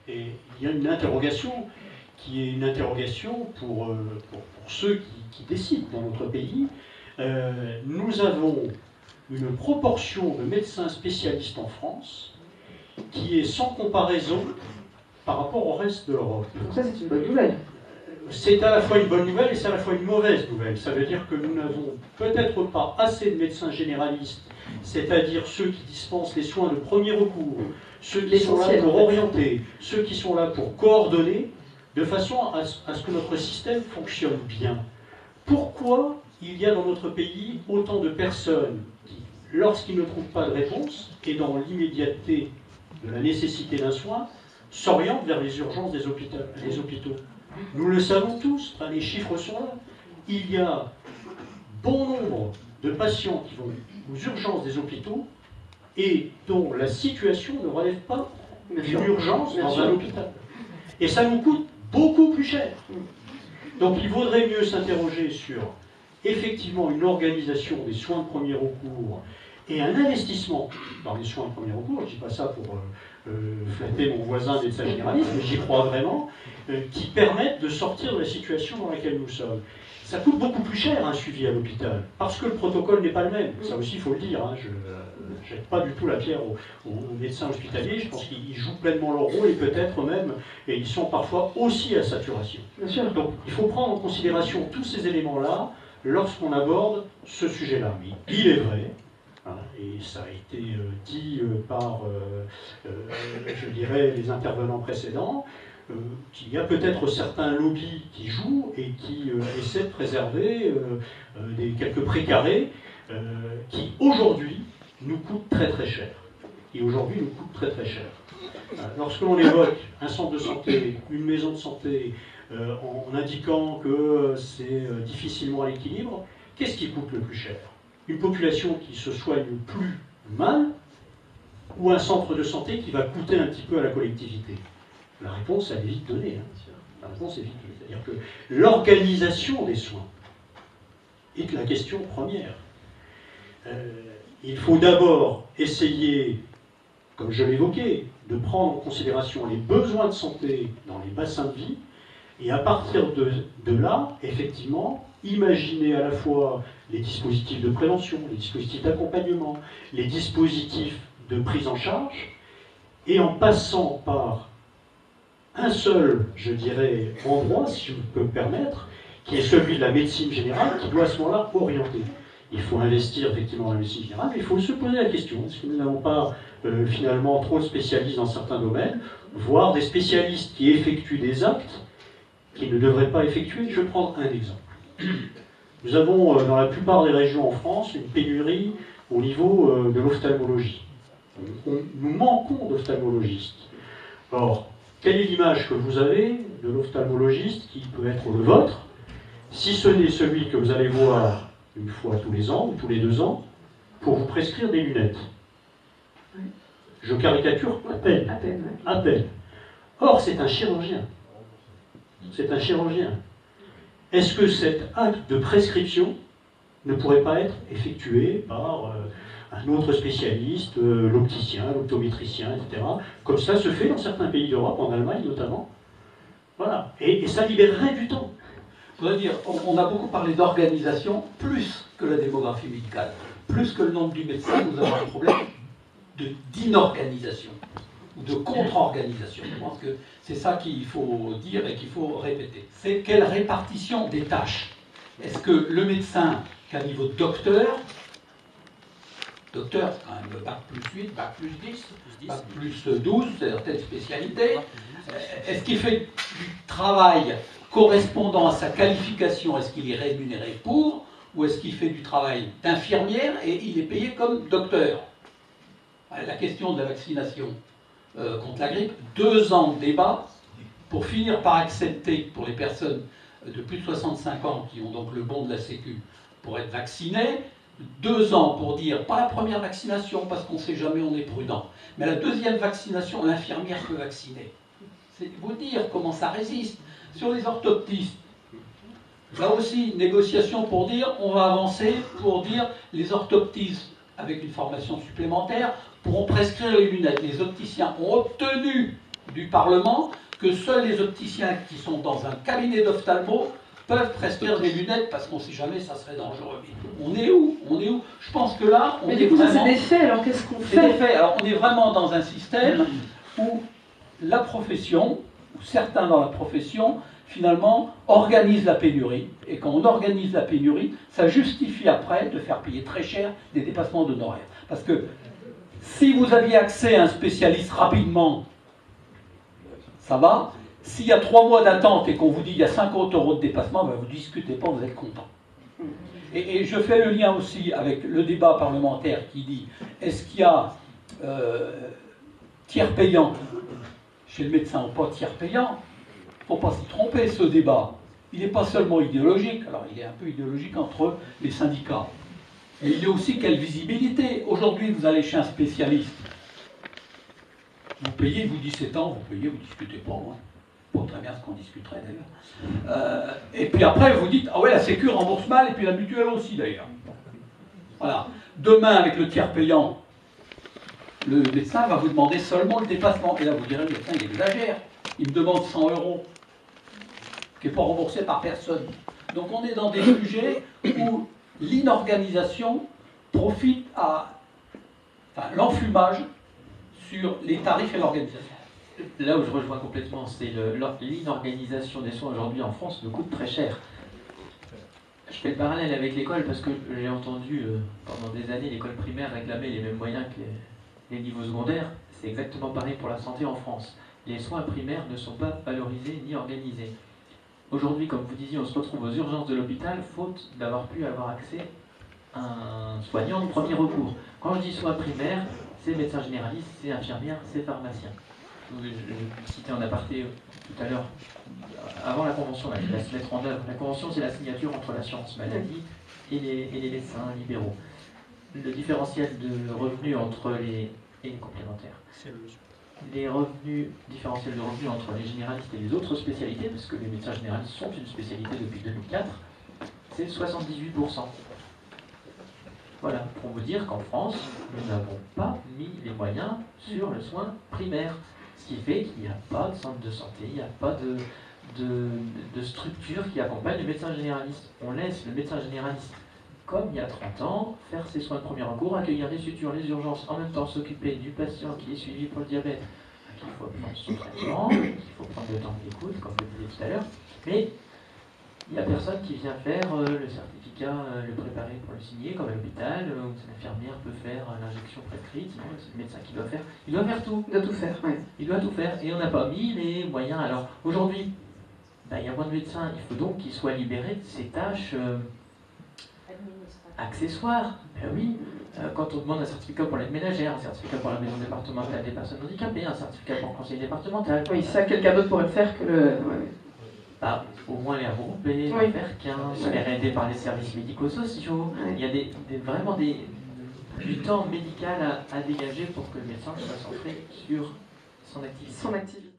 Et il y a une interrogation qui est une interrogation pour ceux qui décident dans notre pays. Nous avons une proportion de médecins spécialistes en France qui est sans comparaison par rapport au reste de l'Europe. Donc ça, c'est une bonne nouvelle. C'est à la fois une bonne nouvelle et c'est à la fois une mauvaise nouvelle. Ça veut dire que nous n'avons peut-être pas assez de médecins généralistes, c'est-à-dire ceux qui dispensent les soins de premier recours, ceux qui sont là pour orienter, ceux qui sont là pour coordonner, de façon à ce que notre système fonctionne bien. Pourquoi il y a dans notre pays autant de personnes qui, lorsqu'ils ne trouvent pas de réponse, et dans l'immédiateté de la nécessité d'un soin, s'orientent vers les urgences des hôpitaux? Nous le savons tous, les chiffres sont là. Il y a bon nombre de patients qui vont aux urgences des hôpitaux et dont la situation ne relève pas d'une urgence dans un hôpital. Et ça nous coûte beaucoup plus cher. Donc il vaudrait mieux s'interroger sur effectivement une organisation des soins de premier recours et un investissement dans les soins de premier recours. Je ne dis pas ça pour flatter mon voisin médecin généraliste, mais j'y crois vraiment, qui permettent de sortir de la situation dans laquelle nous sommes. Ça coûte beaucoup plus cher un suivi à l'hôpital, parce que le protocole n'est pas le même. Ça aussi, il faut le dire. Hein. Je ne jette pas du tout la pierre aux médecins hospitaliers. Je pense qu'ils jouent pleinement leur rôle et peut-être même, et ils sont parfois aussi à saturation. Bien sûr. Donc, il faut prendre en considération tous ces éléments-là lorsqu'on aborde ce sujet-là. Mais il est vrai, hein, et ça a été dit par, je dirais, les intervenants précédents, qu'il y a peut-être certains lobbies qui jouent et qui essaient de préserver quelques précarés qui, aujourd'hui, nous coûtent très très cher. Et aujourd'hui, nous coûtent très très cher. Lorsque l'on évoque un centre de santé, une maison de santé, en indiquant que c'est difficilement à l'équilibre, qu'est-ce qui coûte le plus cher? Une population qui se soigne plus mal ou un centre de santé qui va coûter un petit peu à la collectivité? La réponse, elle est vite donnée. Hein. La réponse est vite donnée. C'est-à-dire que l'organisation des soins est la question première. Il faut d'abord essayer, comme je l'évoquais, de prendre en considération les besoins de santé dans les bassins de vie, et à partir de là, effectivement, imaginer à la fois les dispositifs de prévention, les dispositifs d'accompagnement, les dispositifs de prise en charge, et en passant par un seul, je dirais, endroit, si je peux me permettre, qui est celui de la médecine générale, qui doit à ce moment-là orienter. Il faut investir effectivement dans la médecine générale, mais il faut se poser la question, est-ce que nous n'avons pas finalement trop de spécialistes dans certains domaines, voire des spécialistes qui effectuent des actes qu'ils ne devraient pas effectuer? Je vais prendre un exemple. Nous avons dans la plupart des régions en France une pénurie au niveau de l'ophtalmologie. Nous manquons d'ophtalmologistes. Or, quelle est l'image que vous avez de l'ophtalmologiste qui peut être le vôtre, si ce n'est celui que vous allez voir une fois tous les ans ou tous les 2 ans pour vous prescrire des lunettes? Je caricature à peine. À peine, ouais. À peine. Or, c'est un chirurgien. C'est un chirurgien. Est-ce que cet acte de prescription ne pourrait pas être effectué par un autre spécialiste, l'opticien, l'optométricien, etc. Comme ça se fait dans certains pays d'Europe, en Allemagne notamment. Voilà. Et ça libérerait du temps. Je voudrais dire, on a beaucoup parlé d'organisation, plus que la démographie médicale. Plus que le nombre du médecin, nous avons un problème d'inorganisation, ou de contre-organisation. Je pense que c'est ça qu'il faut dire et qu'il faut répéter. C'est quelle répartition des tâches? Est-ce que le médecin qui a un niveau de docteur, c'est quand même bac plus 8, bac plus 10, bac plus 12, certaines spécialités, est-ce qu'il fait du travail correspondant à sa qualification, est-ce qu'il est rémunéré pour, ou est-ce qu'il fait du travail d'infirmière et il est payé comme docteur? La question de la vaccination contre la grippe, 2 ans de débat pour finir par accepter pour les personnes de plus de 65 ans qui ont donc le bon de la Sécu pour être vaccinées, 2 ans pour dire, pas la première vaccination parce qu'on ne sait jamais, on est prudent, mais la deuxième vaccination, l'infirmière peut vacciner. C'est vous dire comment ça résiste. Sur les orthoptistes, là aussi, négociation pour dire, on va avancer pour dire, les orthoptistes, avec une formation supplémentaire, pourront prescrire les lunettes. Les opticiens ont obtenu du Parlement que seuls les opticiens qui sont dans un cabinet d'ophtalmo peuvent prescrire des lunettes parce qu'on ne sait jamais, ça serait dangereux. On est où? Je pense que là, on mais est du coup, vraiment... ça c'est des faits, alors qu'est-ce qu'on C'est des fait? faits. Alors on est vraiment dans un système où la profession, ou certains dans la profession, finalement, organisent la pénurie. Et quand on organise la pénurie, ça justifie après de faire payer très cher des dépassements d'honoraires. Parce que si vous aviez accès à un spécialiste rapidement, ça va. S'il y a 3 mois d'attente et qu'on vous dit qu'il y a 50 € de dépassement, ben vous ne discutez pas, vous êtes content. Et je fais le lien aussi avec le débat parlementaire qui dit, est-ce qu'il y a tiers payant chez le médecin ou pas tiers payant? Il ne faut pas s'y tromper, ce débat. Il n'est pas seulement idéologique, alors il est un peu idéologique entre les syndicats. Et il est aussi quelle visibilité. Aujourd'hui, vous allez chez un spécialiste. Vous payez, vous 17 ans, vous payez, vous ne discutez pas. Hein. Pas très bien ce qu'on discuterait d'ailleurs. Et puis après, vous dites, ah ouais, la Sécu rembourse mal, et puis la mutuelle aussi d'ailleurs. Voilà. Demain, avec le tiers payant, le médecin va vous demander seulement le dépassement. Et là, vous direz, le médecin, il exagère. Il me demande 100 €, qui n'est pas remboursé par personne. Donc on est dans des sujets où l'inorganisation profite à l'enfumage sur les tarifs et l'organisation. Là où je rejoins complètement, c'est l'inorganisation des soins aujourd'hui en France nous coûte très cher. Je fais le parallèle avec l'école parce que j'ai entendu pendant des années l'école primaire réclamer les mêmes moyens que les niveaux secondaires. C'est exactement pareil pour la santé en France. Les soins primaires ne sont pas valorisés ni organisés. Aujourd'hui, comme vous disiez, on se retrouve aux urgences de l'hôpital faute d'avoir pu avoir accès à un soignant de premier recours. Quand je dis soins primaires, c'est médecin généraliste, c'est infirmière, c'est pharmacien. Je citais en aparté tout à l'heure, avant la convention, là, qui va se mettre en œuvre. La convention, c'est la signature entre l'assurance maladie et les médecins libéraux. Le différentiel de revenus entre les complémentaires. Les revenus, différentiels de revenus entre les généralistes et les autres spécialités, parce que les médecins généralistes sont une spécialité depuis 2004, c'est 78%. Voilà, pour vous dire qu'en France, nous n'avons pas mis les moyens sur le soin primaire. Ce qui fait qu'il n'y a pas de centre de santé, il n'y a pas de structure qui accompagne le médecin généraliste. On laisse le médecin généraliste, comme il y a 30 ans, faire ses soins de premier recours, accueillir les sutures, les urgences, en même temps s'occuper du patient qui est suivi pour le diabète, qu'il faut prendre son traitement, qu'il faut prendre le temps d'écoute, comme je le disais tout à l'heure. Mais il n'y a personne qui vient faire le certificat, le préparer pour le signer, comme à l'hôpital, où l'infirmière peut faire l'injection prescrite, c'est le médecin qui doit faire. Il doit faire tout. Il doit tout faire, oui. Il doit tout faire. Et on n'a pas mis les moyens. Alors, aujourd'hui, il y a moins de médecins. Il faut donc qu'ils soient libérés de ces tâches accessoires. Ben oui. Quand on demande un certificat pour l'aide ménagère, un certificat pour la maison départementale des personnes handicapées, un certificat pour le conseil départemental. Oui, ça, quelqu'un d'autre pourrait le faire que le... Ouais. Bah, au moins les regroupés, oui. faire 15, faire aider par les services médico-sociaux. Oui. Il y a vraiment du temps médical à dégager pour que le médecin soit centré sur son activité. Son activité.